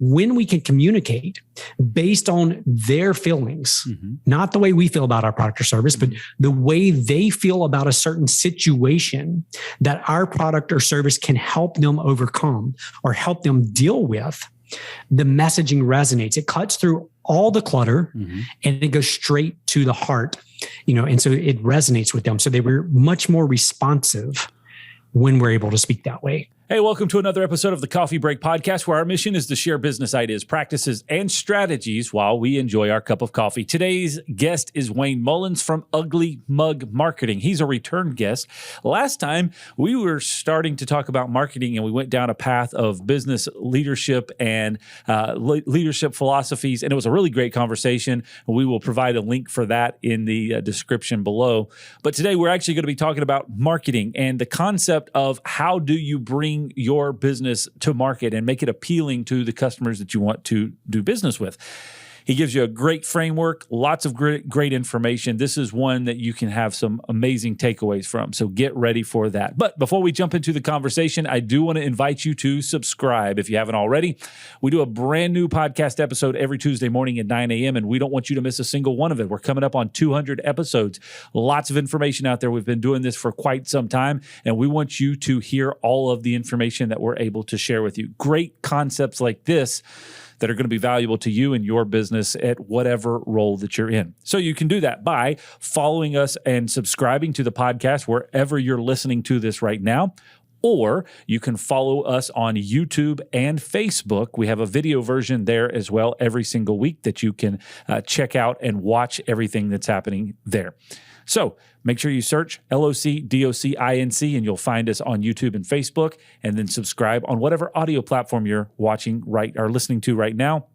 when we can communicate based on their feelings, not the way we feel about our product or service, but the way they feel about a certain situation that our product or service can help them overcome or help them deal with, the messaging resonates. It cuts through all the clutter and it goes straight to the heart, and so it resonates with them. So they were much more responsive when we're able to speak that way. Hey, welcome to another episode of the Coffee Break Podcast, where our mission is to share business ideas, practices, and strategies while we enjoy our cup of coffee. Today's guest is Wayne Mullins from Ugly Mug Marketing. He's a return guest. Last time, we were starting to talk about marketing, and we went down a path of business leadership and leadership philosophies, and it was a really great conversation. We will provide a link for that in the description below. But today, we're actually going to be talking about marketing and the concept of how do you bring your business to market and make it appealing to the customers that you want to do business with. He gives you a great framework, lots of great information. This is one that you can have some amazing takeaways from. So get ready for that. But before we jump into the conversation, I do want to invite you to subscribe if you haven't already. We do a brand new podcast episode every Tuesday morning at 9 a.m., and we don't want you to miss a single one of it. We're coming up on 200 episodes. Lots of information out there. We've been doing this for quite some time, and we want you to hear all of the information that we're able to share with you. Great concepts like this that are going to be valuable to you and your business at whatever role that you're in. So you can do that by following us and subscribing to the podcast wherever you're listening to this right now. Or you can follow us on YouTube and Facebook. We have a video version there as well every single week that you can check out and watch everything that's happening there. So make sure you search LOC-DOC-INC and you'll find us on YouTube and Facebook, and then subscribe on whatever audio platform you're watching or listening to right now.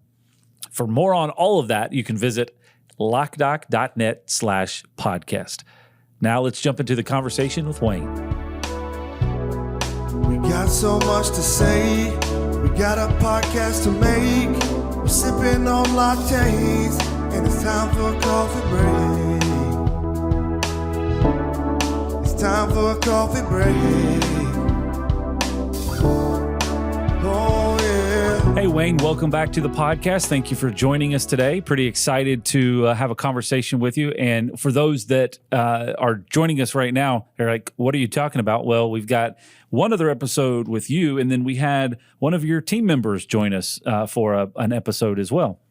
For more on all of that, you can visit Loc-Doc.net/podcast. Now let's jump into the conversation with Wayne. We got so much to say. We got a podcast to make. We're sipping on lattes, and it's time for a coffee break. Time for a coffee break. Oh, yeah. Hey, Wayne, welcome back to the podcast. Thank you for joining us today. Pretty excited to have a conversation with you. And for those that are joining us right now, they're like, what are you talking about? Well, we've got one other episode with you, and then we had one of your team members join us for an episode as well.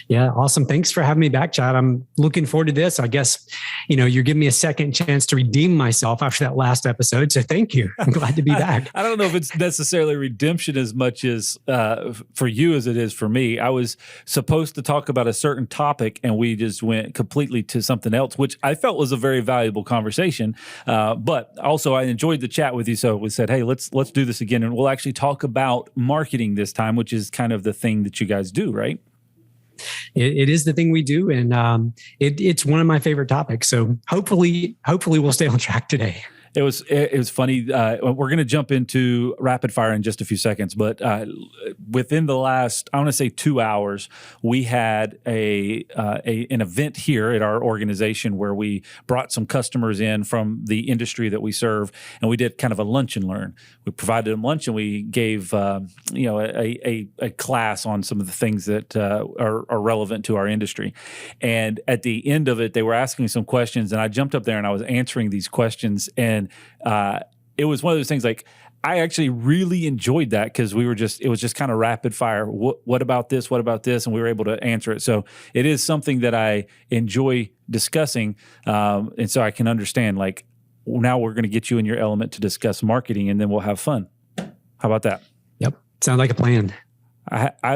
Yeah, awesome. Thanks for having me back, Chad. I'm looking forward to this. I guess, you're giving me a second chance to redeem myself after that last episode. So thank you. I'm glad to be back. I don't know if it's necessarily redemption as much as for you as it is for me. I was supposed to talk about a certain topic and we just went completely to something else, which I felt was a very valuable conversation. But also I enjoyed the chat with you. So we said, hey, let's do this again. And we'll actually talk about marketing this time, which is kind of the thing that you guys do, right? It is the thing we do, and it's one of my favorite topics. So hopefully we'll stay on track today. It was funny. We're going to jump into rapid fire in just a few seconds, but within the last, I want to say 2 hours, we had an event here at our organization where we brought some customers in from the industry that we serve, and we did kind of a lunch and learn. We provided them lunch, and we gave a class on some of the things that are relevant to our industry. And at the end of it, they were asking some questions, and I jumped up there and I was answering these questions. And it was one of those things like I actually really enjoyed that because it was just kind of rapid fire. What about this? What about this? And we were able to answer it. So it is something that I enjoy discussing. And so I can understand like now we're going to get you in your element to discuss marketing and then we'll have fun. How about that? Yep. Sounds like a plan.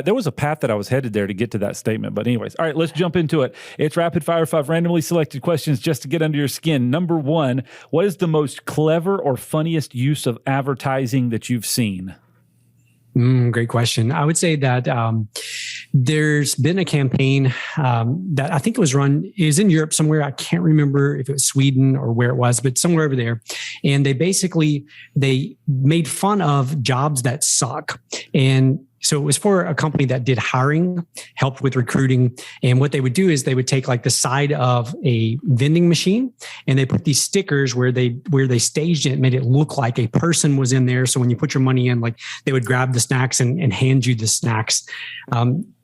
There was a path that I was headed there to get to that statement. But anyways, all right, let's jump into it. It's rapid fire, 5 randomly selected questions just to get under your skin. Number 1, what is the most clever or funniest use of advertising that you've seen? Great question. I would say that there's been a campaign that I think it was in Europe somewhere. I can't remember if it was Sweden or where it was, but somewhere over there. And they made fun of jobs that suck. And So it was for a company that did hiring, helped with recruiting. And what they would do is they would take like the side of a vending machine and they put these stickers where they staged it, made it look like a person was in there. So when you put your money in, like they would grab the snacks and hand you the snacks.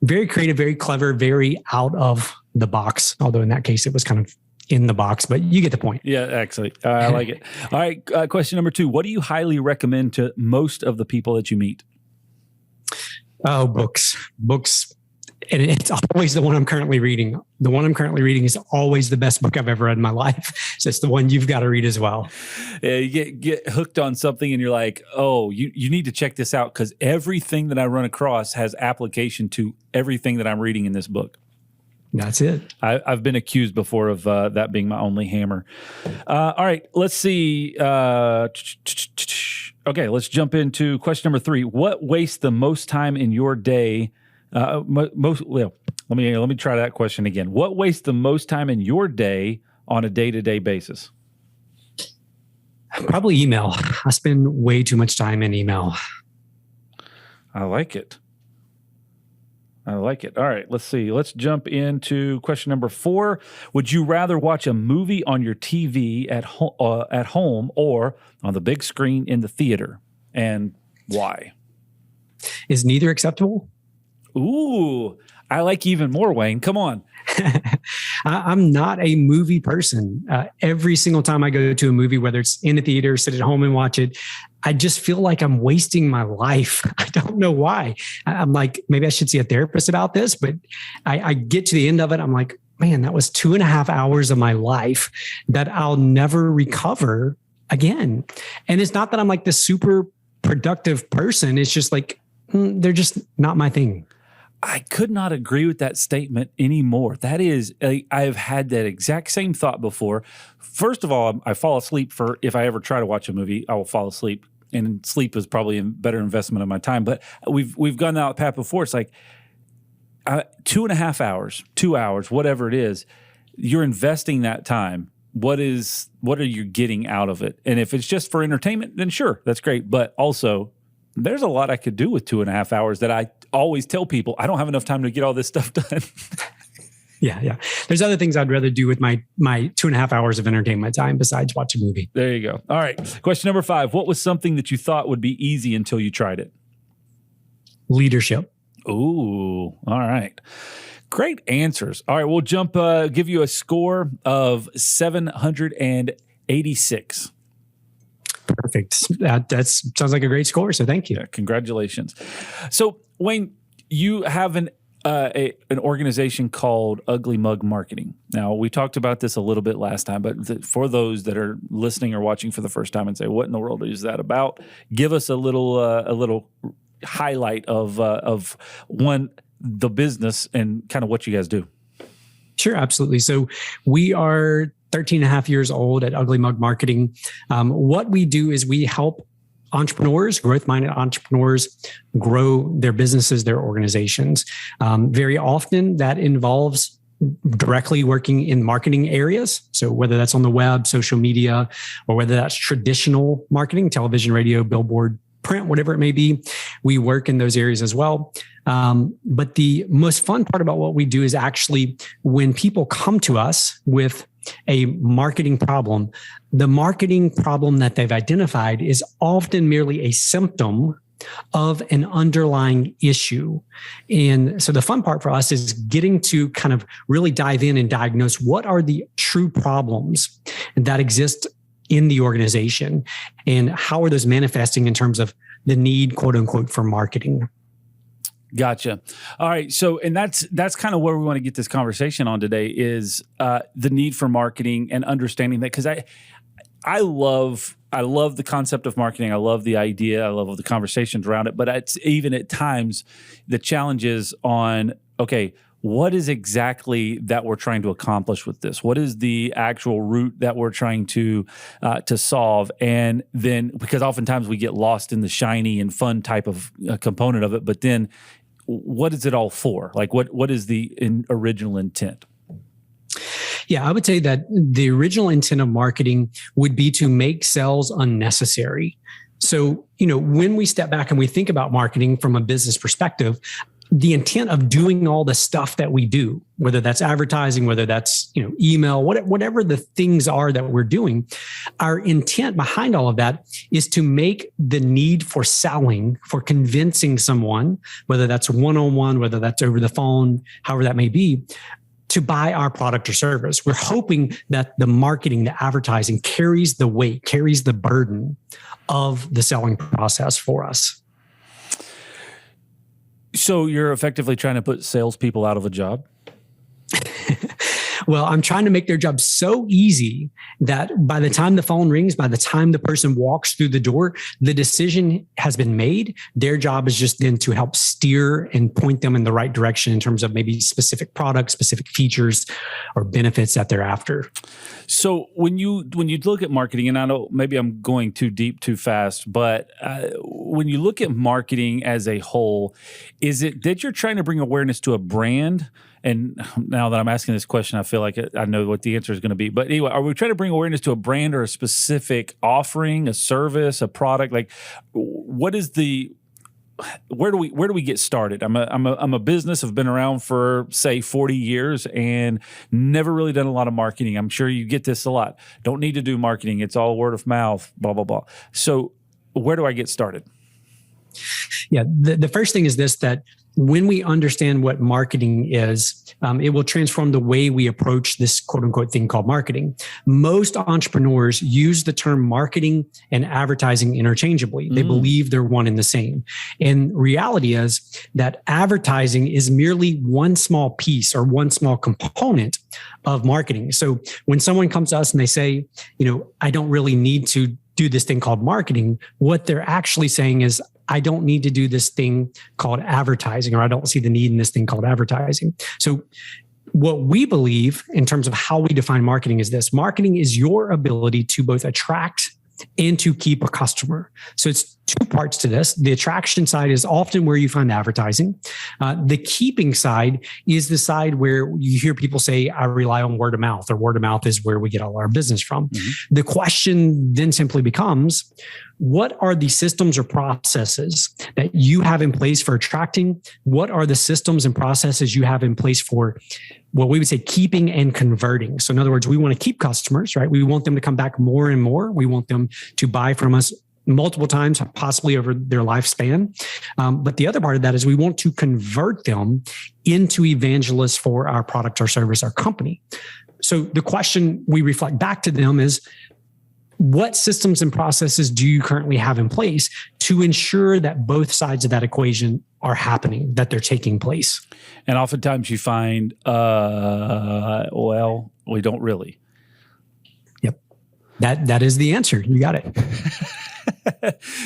Very creative, very clever, very out of the box. Although in that case, it was kind of in the box, but you get the point. Yeah, actually, I like it. All right. Question number 2. What do you highly recommend to most of the people that you meet? Oh, books. And it's always the one I'm currently reading. The one I'm currently reading is always the best book I've ever read in my life. So it's the one you've got to read as well. Yeah, you get hooked on something and you're like, oh, you need to check this out because everything that I run across has application to everything that I'm reading in this book. That's it. I've been accused before of that being my only hammer. All right, let's see. Okay, let's jump into question number 3. What wastes the most time in your day? Let me try that question again. What wastes the most time in your day on a day-to-day basis? Probably email. I spend way too much time in email. I like it. All right, let's see. Let's jump into question number 4. Would you rather watch a movie on your TV at home or on the big screen in the theater? And why? Is neither acceptable? Ooh, I like even more, Wayne. Come on. I'm not a movie person. Every single time I go to a movie, whether it's in a theater, sit at home and watch it, I just feel like I'm wasting my life. I don't know why. I'm like, maybe I should see a therapist about this, but I get to the end of it. I'm like, man, that was 2.5 hours of my life that I'll never recover again. And it's not that I'm like this super productive person. It's just like, they're just not my thing. I could not agree with that statement anymore. That is, I've had that exact same thought before. First of all, I fall asleep if I ever try to watch a movie, I will fall asleep. And sleep is probably a better investment of my time. But we've gone down that path before. It's like 2.5 hours, 2 hours, whatever it is, you're investing that time. What are you getting out of it? And if it's just for entertainment, then sure, that's great. But also, there's a lot I could do with 2.5 hours that I always tell people I don't have enough time to get all this stuff done. Yeah. There's other things I'd rather do with my 2.5 hours of entertainment time besides watch a movie. There you go. All right. Question number 5. What was something that you thought would be easy until you tried it? Leadership. Ooh. All right. Great answers. All right. We'll give you a score of 786. Perfect. That sounds like a great score. So thank you. Yeah, congratulations. So Wayne, you have an organization called Ugly Mug Marketing. Now, we talked about this a little bit last time, but for those that are listening or watching for the first time and say, what in the world is that about? Give us a little highlight of the business and kind of what you guys do. Sure, absolutely. So we are 13 and a half years old at Ugly Mug Marketing. What we do is we help entrepreneurs, growth-minded entrepreneurs, grow their businesses, their organizations. Very often that involves directly working in marketing areas. So whether that's on the web, social media, or whether that's traditional marketing, television, radio, billboard, print, whatever it may be, we work in those areas as well. But the most fun part about what we do is actually when people come to us with a marketing problem, the marketing problem that they've identified is often merely a symptom of an underlying issue. And so the fun part for us is getting to kind of really dive in and diagnose what are the true problems that exist in the organization and how are those manifesting in terms of the need, quote unquote, for marketing. Gotcha. All right. So, and that's kind of where we want to get this conversation on today is the need for marketing and understanding that, because I love the concept of marketing. I love the idea. I love the conversations around it. But it's even at times the challenges on, okay, what is exactly that we're trying to accomplish with this? What is the actual root that we're trying to solve? And then, because oftentimes we get lost in the shiny and fun type of component of it, but then what is it all for? Like what is the original intent? Yeah, I would say that the original intent of marketing would be to make sales unnecessary. So, when we step back and we think about marketing from a business perspective, the intent of doing all the stuff that we do, whether that's advertising, whether that's, email, whatever the things are that we're doing, our intent behind all of that is to make the need for selling, for convincing someone, whether that's one-on-one, whether that's over the phone, however that may be, to buy our product or service. We're hoping that the marketing, the advertising carries the weight, carries the burden of the selling process for us. So you're effectively trying to put salespeople out of a job? Well, I'm trying to make their job so easy that by the time the phone rings, by the time the person walks through the door, the decision has been made. Their job is just then to help steer and point them in the right direction in terms of maybe specific products, specific features, or benefits that they're after. So when you look at marketing, and I know maybe I'm going too deep too fast, but when you look at marketing as a whole, is it that you're trying to bring awareness to a brand? And now that I'm asking this question, I feel like I know what the answer is going to be. But anyway, are we trying to bring awareness to a brand or a specific offering, a service, a product? Like, what is where do we get started? I'm a business. I've been around for say 40 years and never really done a lot of marketing. I'm sure you get this a lot. Don't need to do marketing. It's all word of mouth, blah, blah, blah. So where do I get started? Yeah. The first thing is this, that when we understand what marketing is, it will transform the way we approach this quote unquote thing called marketing. Most entrepreneurs use the term marketing and advertising interchangeably. They believe they're one and the same. And reality is that advertising is merely one small piece or one small component of marketing. So when someone comes to us and they say, I don't really need to do this thing called marketing, what they're actually saying is, I don't need to do this thing called advertising, or I don't see the need in this thing called advertising. So what we believe in terms of how we define marketing is this: marketing is your ability to both attract and to keep a customer. So it's two parts to this. The attraction side is often where you find advertising. The keeping side is the side where you hear people say, I rely on word of mouth, or word of mouth is where we get all our business from. The question then simply becomes, what are the systems or processes that you have in place for attracting? What are the systems and processes you have in place for what we would say keeping and converting? So in other words, we want to keep customers, right? We want them to come back more and more. We want them to buy from us multiple times, possibly over their lifespan. But the other part of that is we want to convert them into evangelists for our product or service, our company. So the question we reflect back to them is, what systems and processes do you currently have in place to ensure that both sides of that equation are happening, that they're taking place? And oftentimes you find, well, we don't really. Yep. That is the answer. You got it.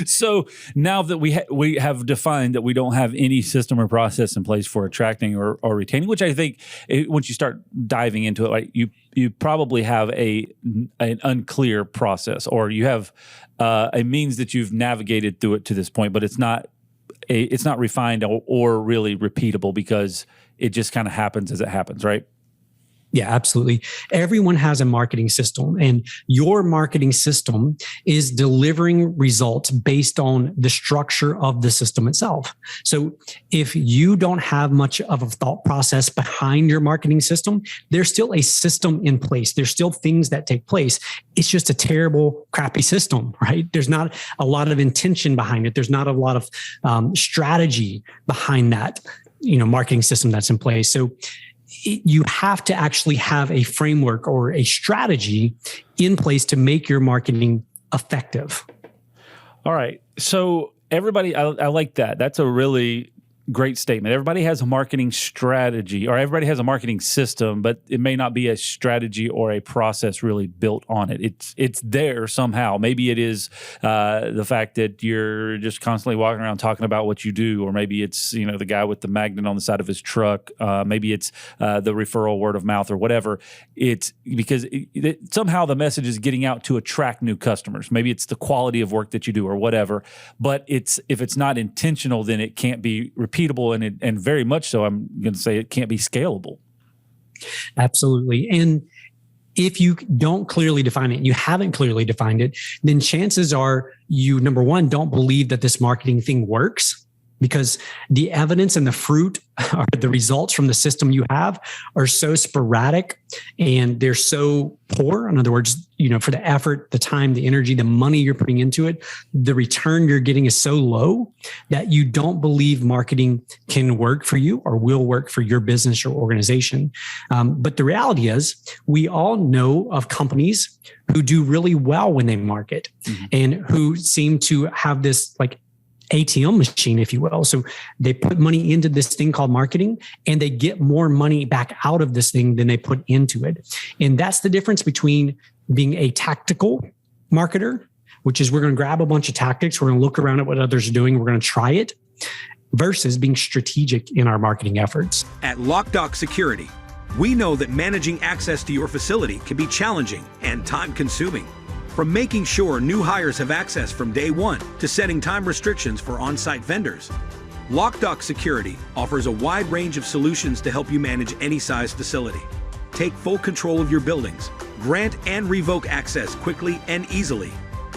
So now that we have defined that we don't have any system or process in place for attracting or retaining, which I think once you start diving into it, like you probably have an unclear process, or you have a means that you've navigated through it to this point, but it's not refined or really repeatable because it just kind of happens as it happens, right? Yeah, absolutely. Everyone has a marketing system, and your marketing system is delivering results based on the structure of the system itself. So if you don't have much of a thought process behind your marketing system, there's still a system in place. There's still things that take place. It's just a terrible, crappy system, right? There's not a lot of intention behind it. There's not a lot of strategy behind that, marketing system that's in place. So you have to actually have a framework or a strategy in place to make your marketing effective. All right. So everybody, I like that. That's a really great statement. Everybody has a marketing strategy, or everybody has a marketing system, but it may not be a strategy or a process really built on it. It's there somehow. Maybe it is the fact that you're just constantly walking around talking about what you do, or maybe it's the guy with the magnet on the side of his truck. Maybe it's the referral word of mouth or whatever. It's because somehow the message is getting out to attract new customers. Maybe it's the quality of work that you do or whatever. But if it's not intentional, then it can't be repeatable, and very much so, I'm going to say it can't be scalable. Absolutely. And if you don't clearly define it, you haven't clearly defined it, then chances are you, number one, don't believe that this marketing thing works, because the evidence and the fruit or the results from the system you have are so sporadic and they're so poor. In other words, for the effort, the time, the energy, the money you're putting into it, the return you're getting is so low that you don't believe marketing can work for you or will work for your business or organization. But the reality is we all know of companies who do really well when they market and who seem to have this ATM machine, if you will. So they put money into this thing called marketing and they get more money back out of this thing than they put into it. And that's the difference between being a tactical marketer, which is we're going to grab a bunch of tactics, we're going to look around at what others are doing, we're going to try it, versus being strategic in our marketing efforts. At Loc-Doc Security, we know that managing access to your facility can be challenging and time-consuming. From making sure new hires have access from day one to setting time restrictions for on-site vendors, Loc-Doc Security offers a wide range of solutions to help you manage any size facility. Take full control of your buildings, grant and revoke access quickly and easily,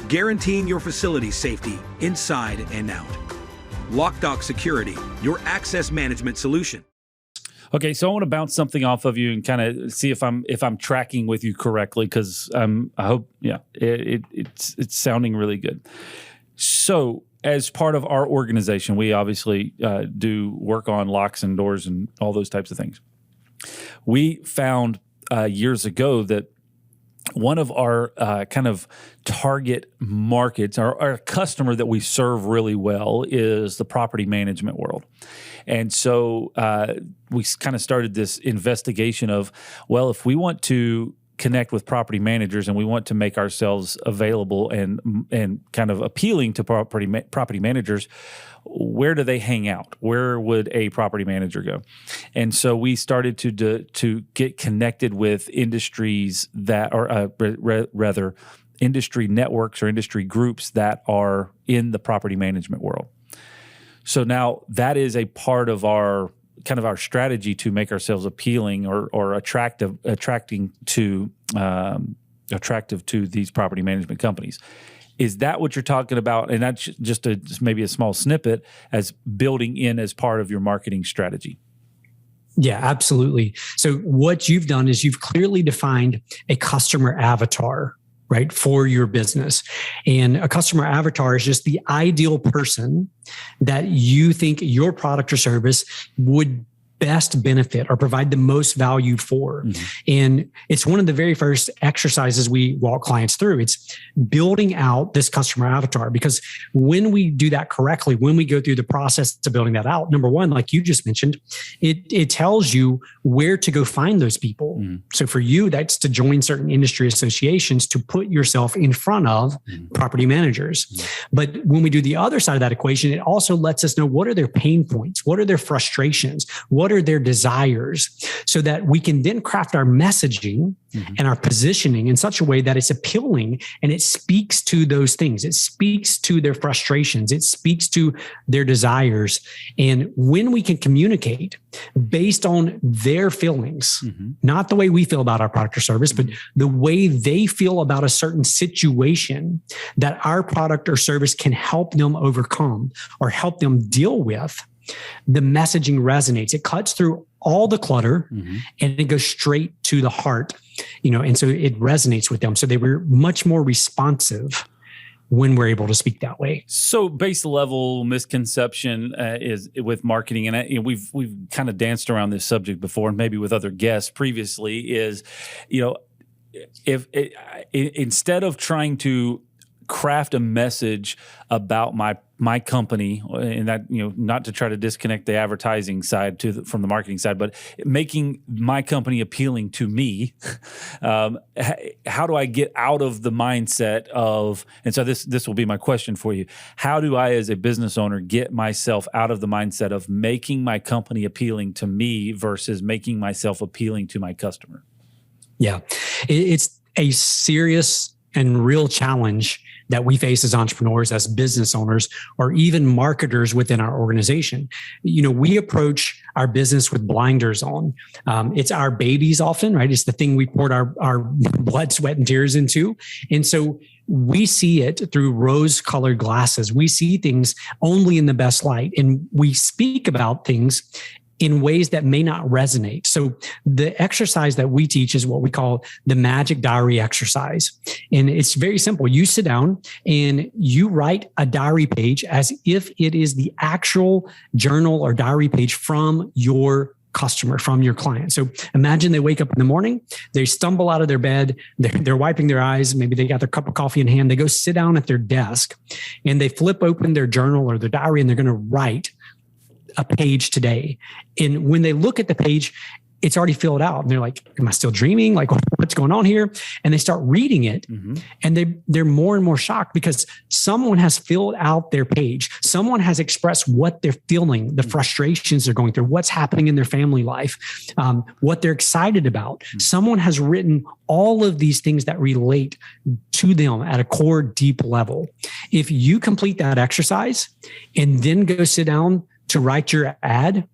guaranteeing your facility's safety inside and out. Loc-Doc Security, your access management solution. Okay, so I want to bounce something off of you and kind of see if I'm tracking with you correctly, because I hope it's sounding really good. So as part of our organization, we obviously do work on locks and doors and all those types of things. We found years ago that one of our kind of target markets, our customer that we serve really well, is the property management world. And so we kind of started this investigation of, well, if we want to connect with property managers and we want to make ourselves available and kind of appealing to property managers, where do they hang out? Where would a property manager go? And so we started to get connected with industries that are rather industry networks or industry groups that are in the property management world. So now that is a part of our kind of our strategy to make ourselves appealing or attractive to these property management companies. Is that what you're talking about? And that's just maybe a small snippet as building in as part of your marketing strategy. Yeah, absolutely. So what you've done is you've clearly defined a customer avatar, right, for your business. And a customer avatar is just the ideal person that you think your product or service would best benefit or provide the most value for. And it's one of the very first exercises we walk clients through. It's building out this customer avatar, because when we do that correctly, when we go through the process of building that out, number one, like you just mentioned, it tells you where to go find those people. So for you, that's to join certain industry associations to put yourself in front of property managers. But when we do the other side of that equation, it also lets us know what are their pain points, what are their frustrations, what are their desires, so that we can then craft our messaging and our positioning in such a way that it's appealing and it speaks to those things. It speaks to their frustrations. It speaks to their desires. And when we can communicate based on their feelings, not the way we feel about our product or service, but the way they feel about a certain situation that our product or service can help them overcome or help them deal with, the messaging resonates. It cuts through all the clutter and it goes straight to the heart, and so it resonates with them. So they were much more responsive when we're able to speak that way. So base level misconception is with marketing, and we've kind of danced around this subject before, and maybe with other guests previously, is, if instead of trying to craft a message about my company, and that, not to try to disconnect the advertising side from the marketing side, but making my company appealing to me. How do I get out of the mindset of, and so this will be my question for you. How do I, as a business owner, get myself out of the mindset of making my company appealing to me versus making myself appealing to my customer? Yeah, it's a serious and real challenge that we face as entrepreneurs, as business owners, or even marketers within our organization. We approach our business with blinders on. It's our babies often, right? It's the thing we poured our blood, sweat, and tears into. And so we see it through rose-colored glasses. We see things only in the best light, and we speak about things in ways that may not resonate. So the exercise that we teach is what we call the magic diary exercise. And it's very simple. You sit down and you write a diary page as if it is the actual journal or diary page from your customer, from your client. So imagine they wake up in the morning, they stumble out of their bed, they're wiping their eyes, maybe they got their cup of coffee in hand, they go sit down at their desk and they flip open their journal or their diary and they're going to write a page today. And when they look at the page, it's already filled out. And they're like, am I still dreaming? Like, what's going on here? And they start reading it and they're more and more shocked because someone has filled out their page. Someone has expressed what they're feeling, the frustrations they're going through, what's happening in their family life, what they're excited about. Someone has written all of these things that relate to them at a core, deep level. If you complete that exercise and then go sit down to write your ad,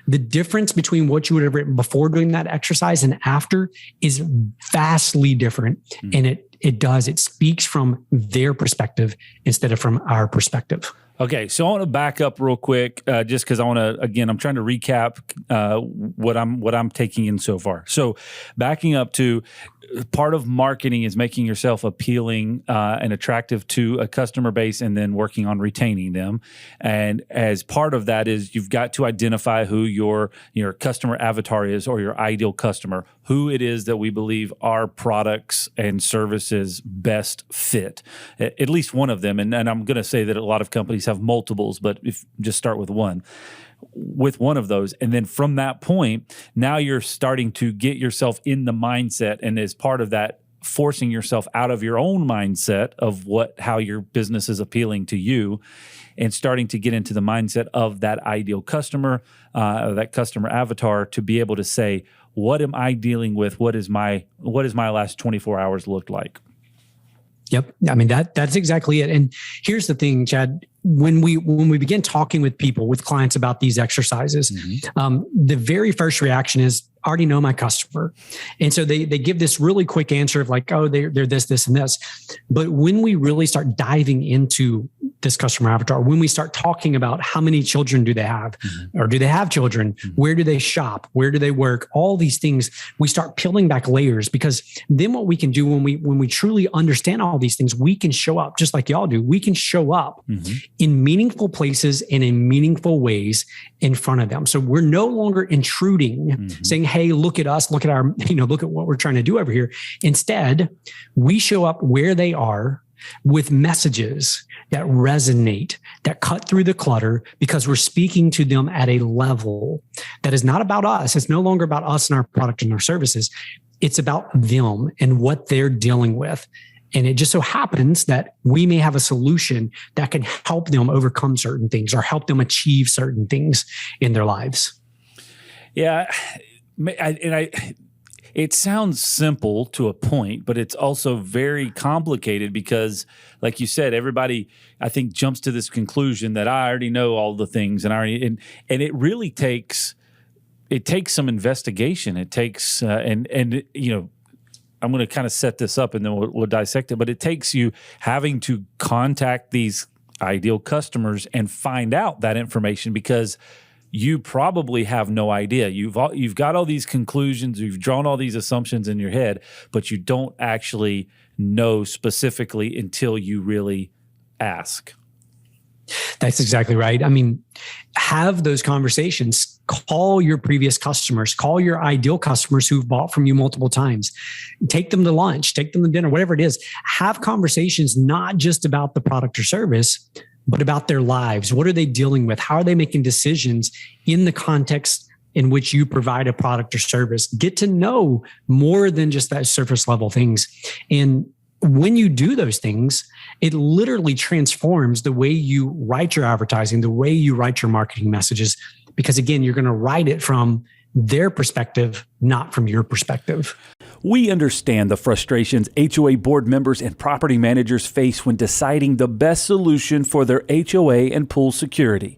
the difference between what you would have written before doing that exercise and after is vastly different. And it speaks from their perspective instead of from our perspective. Okay, so I want to back up real quick, just because I want to. Again, I'm trying to recap what I'm taking in so far. So, backing up to part of marketing is making yourself appealing and attractive to a customer base, and then working on retaining them. And as part of that is you've got to identify who your customer avatar is, or your ideal customer, who it is that we believe our products and services best fit. At least one of them, and I'm going to say that a lot of companies have multiples, but if just start with one of those. And then from that point, now you're starting to get yourself in the mindset. And as part of that, forcing yourself out of your own mindset of how your business is appealing to you, and starting to get into the mindset of that ideal customer, that customer avatar, to be able to say, what am I dealing with? What is my last 24 hours looked like? Yep. I mean, that's exactly it. And here's the thing, Chad, when we begin talking with people, with clients about these exercises, the very first reaction is, I already know my customer. And so they give this really quick answer of like, oh, they're this, and this. But when we really start diving into this customer avatar, when we start talking about how many children do they have, or do they have children? Where do they shop? Where do they work? All these things, we start peeling back layers, because then what we can do when we truly understand all these things, we can show up just like y'all do. We can show up in meaningful places and in meaningful ways in front of them. So we're no longer intruding, saying, hey, look at us, look at our, look at what we're trying to do over here. Instead, we show up where they are with messages that resonate, that cut through the clutter, because we're speaking to them at a level that is not about us. It's no longer about us and our product and our services. It's about them and what they're dealing with. And it just so happens that we may have a solution that can help them overcome certain things or help them achieve certain things in their lives. Yeah. It sounds simple to a point, but it's also very complicated because, like you said, everybody, I think, jumps to this conclusion that I already know all the things, and it really takes some investigation. It takes I'm going to kind of set this up and then we'll dissect it, but it takes you having to contact these ideal customers and find out that information, because you probably have no idea. You've got all these conclusions, you've drawn all these assumptions in your head, but you don't actually know specifically until you really ask. That's exactly right. I mean, have those conversations. Call your previous customers, call your ideal customers who've bought from you multiple times. Take them to lunch, take them to dinner, whatever it is. Have conversations not just about the product or service, but about their lives. What are they dealing with? How are they making decisions in the context in which you provide a product or service? Get to know more than just that surface level things. And when you do those things, it literally transforms the way you write your advertising, the way you write your marketing messages, because again, you're going to write it from their perspective, not from your perspective. We understand the frustrations HOA board members and property managers face when deciding the best solution for their HOA and pool security.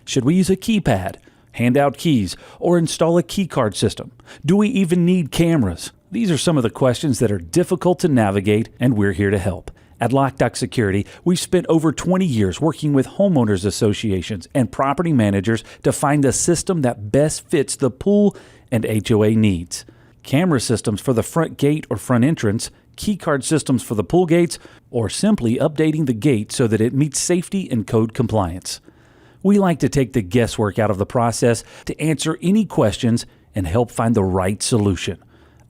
Should we use a keypad, hand out keys, or install a key card system? Do we even need cameras? These are some of the questions that are difficult to navigate, and we're here to help. At Loc-Doc Security, we've spent over 20 years working with homeowners associations and property managers to find the system that best fits the pool and HOA needs. Camera systems for the front gate or front entrance, key card systems for the pool gates, or simply updating the gate so that it meets safety and code compliance. We like to take the guesswork out of the process to answer any questions and help find the right solution.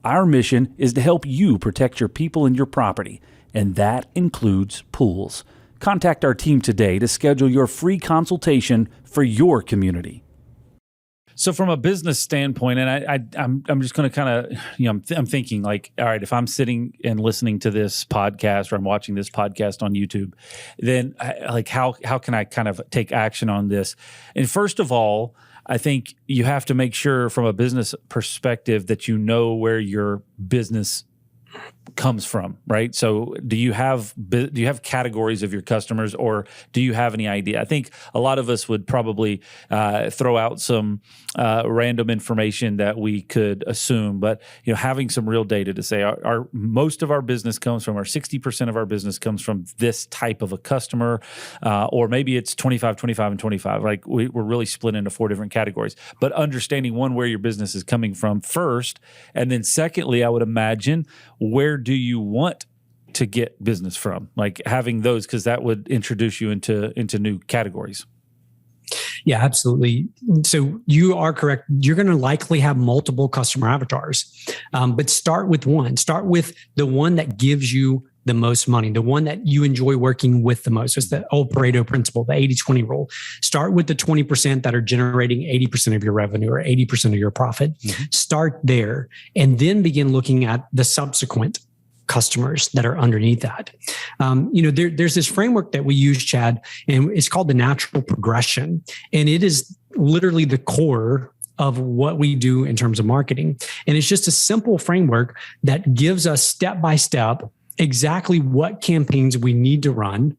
Our mission is to help you protect your people and your property, and that includes pools. Contact our team today to schedule your free consultation for your community. So from a business standpoint, and I'm just going to kind of, I'm thinking like, all right, if I'm sitting and listening to this podcast or I'm watching this podcast on YouTube, then how can I kind of take action on this? And first of all, I think you have to make sure from a business perspective that you know where your business comes from, right? So do you have categories of your customers, or do you have any idea? I think a lot of us would probably throw out some random information that we could assume, but having some real data to say our most of our business comes from, or 60% of our business comes from this type of a customer, or maybe it's 25, 25, and 25. Like we're really split into 4 different categories. But understanding where your business is coming from first, and then secondly, I would imagine, where do you want to get business from? Like having those, because that would introduce you into new categories. Yeah, absolutely. So you are correct. You're going to likely have multiple customer avatars, but start with one. Start with the one that gives you the most money, the one that you enjoy working with the most. It's the old Pareto principle, the 80-20 rule. Start with the 20% that are generating 80% of your revenue or 80% of your profit. Mm-hmm. Start there, and then begin looking at the subsequent customers that are underneath that. There's this framework that we use, Chad, and it's called the natural progression. And it is literally the core of what we do in terms of marketing. And it's just a simple framework that gives us step by step exactly what campaigns we need to run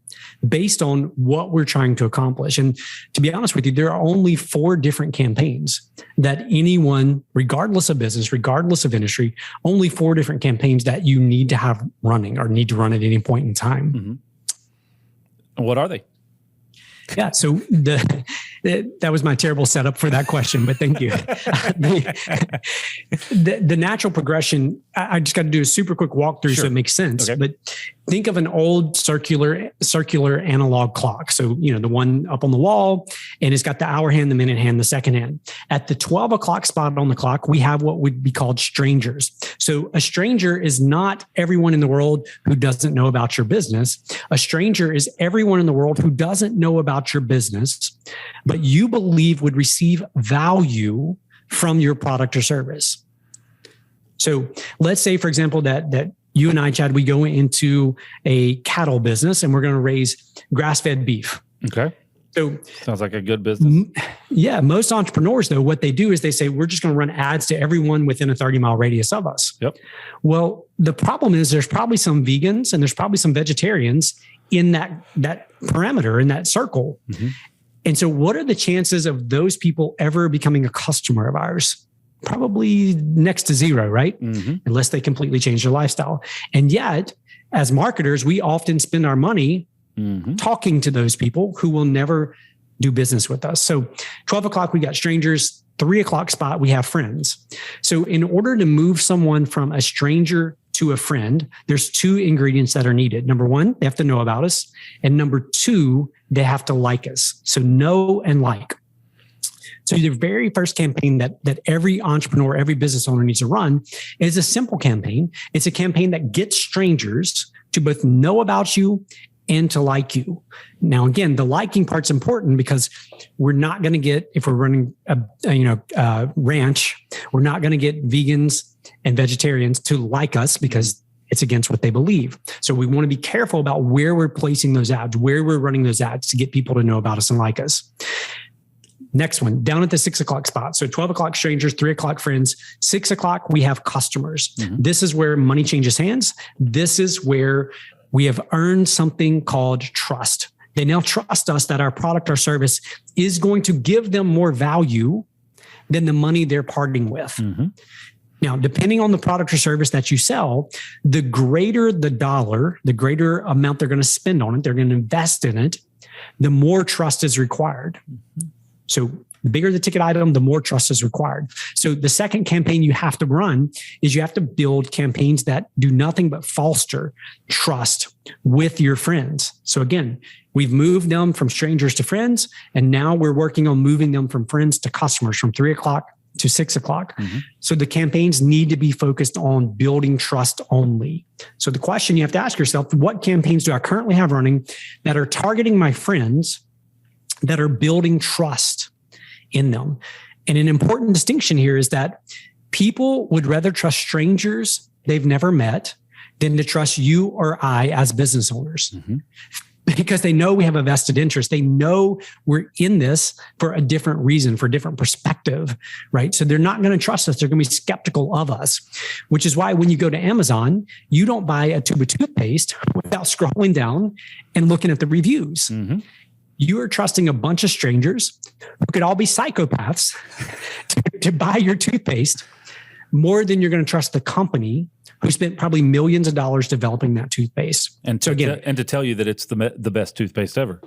based on what we're trying to accomplish. And to be honest with you, there are only 4 different campaigns that anyone, regardless of business, regardless of industry, only 4 different campaigns that you need to have running or need to run at any point in time. Mm-hmm. And what are they? Yeah. So that was my terrible setup for that question, but thank you. The natural progression, I just got to do a super quick walkthrough so it makes sense. Okay. But think of an old circular analog clock. So, the one up on the wall, and it's got the hour hand, the minute hand, the second hand. At the 12 o'clock spot on the clock, we have what would be called strangers. So a stranger is not everyone in the world who doesn't know about your business. A stranger is everyone in the world who doesn't know about your business, but you believe would receive value from your product or service. So let's say, for example, that you and I, Chad, we go into a cattle business and we're going to raise grass-fed beef. Okay. So sounds like a good business. Yeah. Most entrepreneurs, though, what they do is they say, we're just going to run ads to everyone within a 30-mile radius of us. Yep. Well, the problem is there's probably some vegans and there's probably some vegetarians in that parameter, in that circle. Mm-hmm. And so what are the chances of those people ever becoming a customer of ours? Probably next to zero, right? Mm-hmm. Unless they completely change their lifestyle. And yet, as marketers, we often spend our money talking to those people who will never do business with us. So 12 o'clock, we got strangers. 3 o'clock spot, we have friends. So in order to move someone from a stranger to a friend, there's 2 ingredients that are needed. Number 1, they have to know about us. And number 2, they have to like us. So know and like. So the very first campaign that every entrepreneur, every business owner needs to run is a simple campaign. It's a campaign that gets strangers to both know about you and to like you. Now, again, the liking part's important because we're not going to get, if we're running a ranch, we're not going to get vegans and vegetarians to like us because it's against what they believe. So we want to be careful about where we're placing those ads, where we're running those ads to get people to know about us and like us. Next one, down at the 6 o'clock spot. So 12 o'clock strangers, 3 o'clock friends, 6 o'clock, we have customers. Mm-hmm. This is where money changes hands. This is where we have earned something called trust. They now trust us that our product or service is going to give them more value than the money they're parting with. Mm-hmm. Now, depending on the product or service that you sell, the greater the dollar, the greater amount they're going to spend on it, they're going to invest in it, the more trust is required. Mm-hmm. So the bigger the ticket item, the more trust is required. So the second campaign you have to run is you have to build campaigns that do nothing but foster trust with your friends. So again, we've moved them from strangers to friends, and now we're working on moving them from friends to customers from 3 o'clock to 6 o'clock. Mm-hmm. So the campaigns need to be focused on building trust only. So the question you have to ask yourself, what campaigns do I currently have running that are targeting my friends, that are building trust in them? And an important distinction here is that people would rather trust strangers they've never met than to trust you or I as business owners. Mm-hmm. Because they know we have a vested interest. They know we're in this for a different reason, for a different perspective, right? So they're not going to trust us. They're going to be skeptical of us, which is why when you go to Amazon, you don't buy a tube of toothpaste without scrolling down and looking at the reviews. Mm-hmm. You are trusting a bunch of strangers who could all be psychopaths to buy your toothpaste more than you're going to trust the company who spent probably millions of dollars developing that toothpaste. And so again, and to tell you that it's the best toothpaste ever.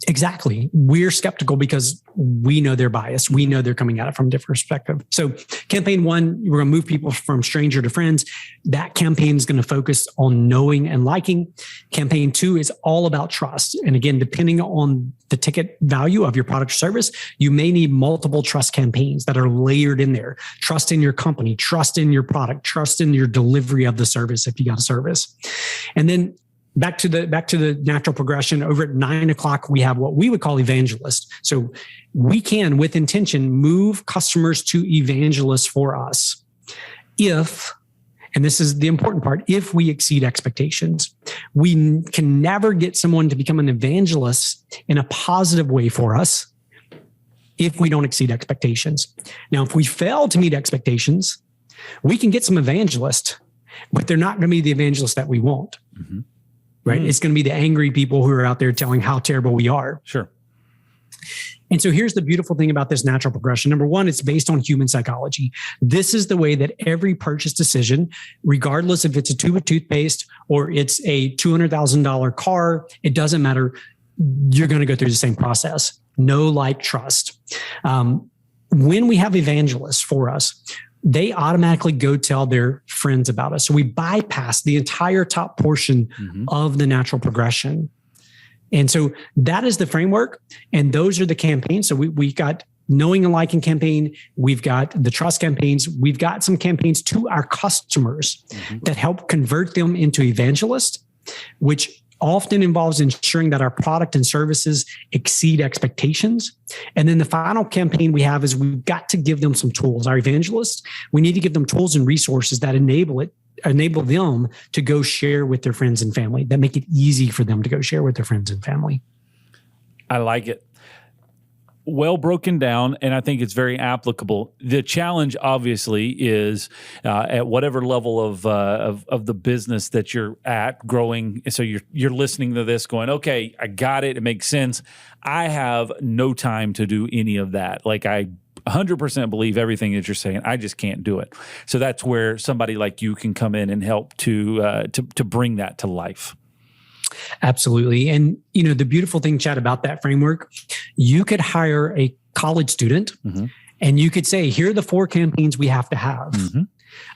Exactly. We're skeptical because we know they're biased. We know they're coming at it from a different perspective. So campaign 1, we're going to move people from stranger to friends. That campaign is going to focus on knowing and liking. Campaign 2 is all about trust. And again, depending on the ticket value of your product or service, you may need multiple trust campaigns that are layered in there. Trust in your company, trust in your product, trust in your delivery of the service if you got a service. And then back to the natural progression. Over at 9 o'clock, we have what we would call evangelists. So we can, with intention, move customers to evangelists for us if, and this is the important part, if we exceed expectations. We can never get someone to become an evangelist in a positive way for us if we don't exceed expectations. Now, if we fail to meet expectations, we can get some evangelists, but they're not going to be the evangelists that we want. Mm-hmm. Right? It's going to be the angry people who are out there telling how terrible we are. Sure. And so here's the beautiful thing about this natural progression. Number 1, it's based on human psychology. This is the way that every purchase decision, regardless if it's a tube of toothpaste or it's a $200,000 car, it doesn't matter. You're going to go through the same process. Know, like, trust. When we have evangelists for us, they automatically go tell their friends about us. So we bypass the entire top portion of the natural progression. And so that is the framework. And those are the campaigns. So we got knowing and liking campaign. We've got the trust campaigns. We've got some campaigns to our customers that help convert them into evangelists, which often involves ensuring that our product and services exceed expectations. And then the final campaign we have is we've got to give them some tools. Our evangelists, we need to give them tools and resources that enable them to go share with their friends and family, that make it easy for them to go share with their friends and family. I like it. Well broken down, and I think it's very applicable. The challenge, obviously, is at whatever level of the business that you're at, growing. So you're listening to this, going, "Okay, I got it. It makes sense. I have no time to do any of that. Like I 100% believe everything that you're saying. I just can't do it." So that's where somebody like you can come in and help to bring that to life. Absolutely. And, the beautiful thing, Chad, about that framework, you could hire a college student and you could say, here are the 4 campaigns we have to have. Mm-hmm.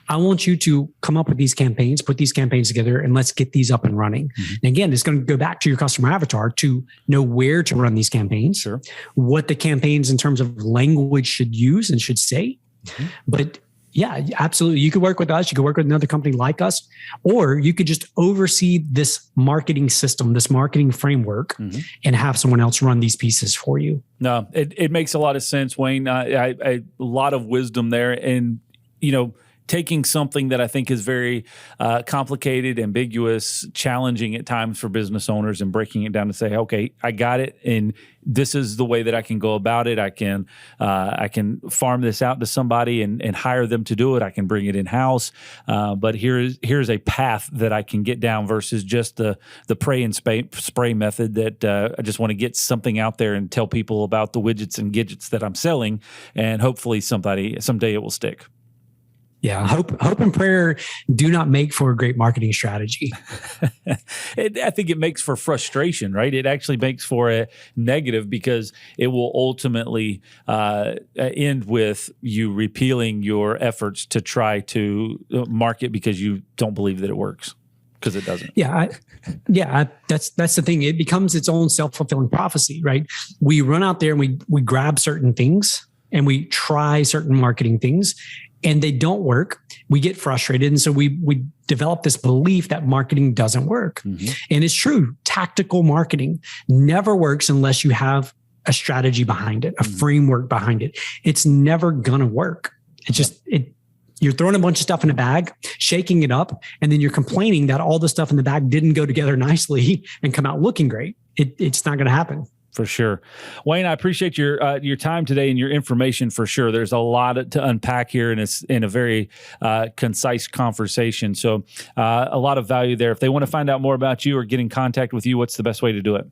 I want you to come up with these campaigns, put these campaigns together, and let's get these up and running. Mm-hmm. And again, it's going to go back to your customer avatar to know where to run these campaigns, sure, what the campaigns in terms of language should use and should say. Mm-hmm. But yeah, absolutely. You could work with us. You could work with another company like us, or you could just oversee this marketing system, this marketing framework, and have someone else run these pieces for you. No, it makes a lot of sense, Wayne. A lot of wisdom there. And, taking something that I think is very complicated, ambiguous, challenging at times for business owners, and breaking it down to say, okay, I got it, and this is the way that I can go about it. I can farm this out to somebody and hire them to do it. I can bring it in house, but here's a path that I can get down versus just the pray and spray method that I just want to get something out there and tell people about the widgets and gadgets that I'm selling, and hopefully someday it will stick. Yeah, hope and prayer do not make for a great marketing strategy. I think it makes for frustration, right? It actually makes for a negative, because it will ultimately end with you repealing your efforts to try to market because you don't believe that it works, because it doesn't. That's the thing. It becomes its own self-fulfilling prophecy, right? We run out there and we grab certain things and we try certain marketing things, and they don't work. We get frustrated. And so we develop this belief that marketing doesn't work. Mm-hmm. And it's true. Tactical marketing never works unless you have a strategy behind it, a framework behind it. It's never going to work. It's just, you're throwing a bunch of stuff in a bag, shaking it up, and then you're complaining that all the stuff in the bag didn't go together nicely and come out looking great. It's not going to happen. For sure. Wayne, I appreciate your time today and your information for sure. There's a lot to unpack here, and it's in a very concise conversation. So a lot of value there. If they want to find out more about you or get in contact with you, what's the best way to do it?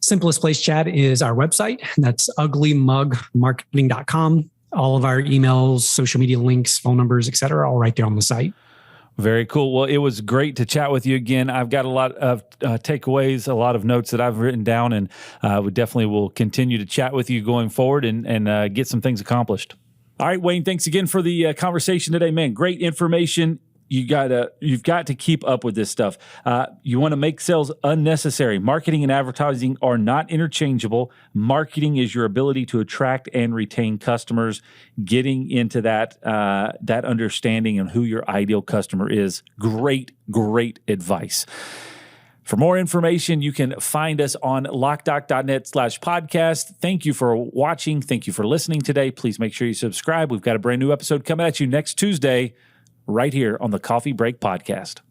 Simplest place, Chad, is our website. That's uglymugmarketing.com. All of our emails, social media links, phone numbers, et cetera, all right there on the site. Very cool. Well, it was great to chat with you again. I've got a lot of takeaways, a lot of notes that I've written down, and we definitely will continue to chat with you going forward and get some things accomplished. All right, Wayne, thanks again for the conversation today, man. Great information. You've got to keep up with this stuff. You want to make sales unnecessary. Marketing and advertising are not interchangeable. Marketing is your ability to attract and retain customers. Getting into that understanding of who your ideal customer is. Great advice. For more information, you can find us on Loc-Doc.net/podcast. Thank you for watching. Thank you for listening today. Please make sure you subscribe. We've got a brand new episode coming at you next Tuesday, right here on the Coffee Break Podcast.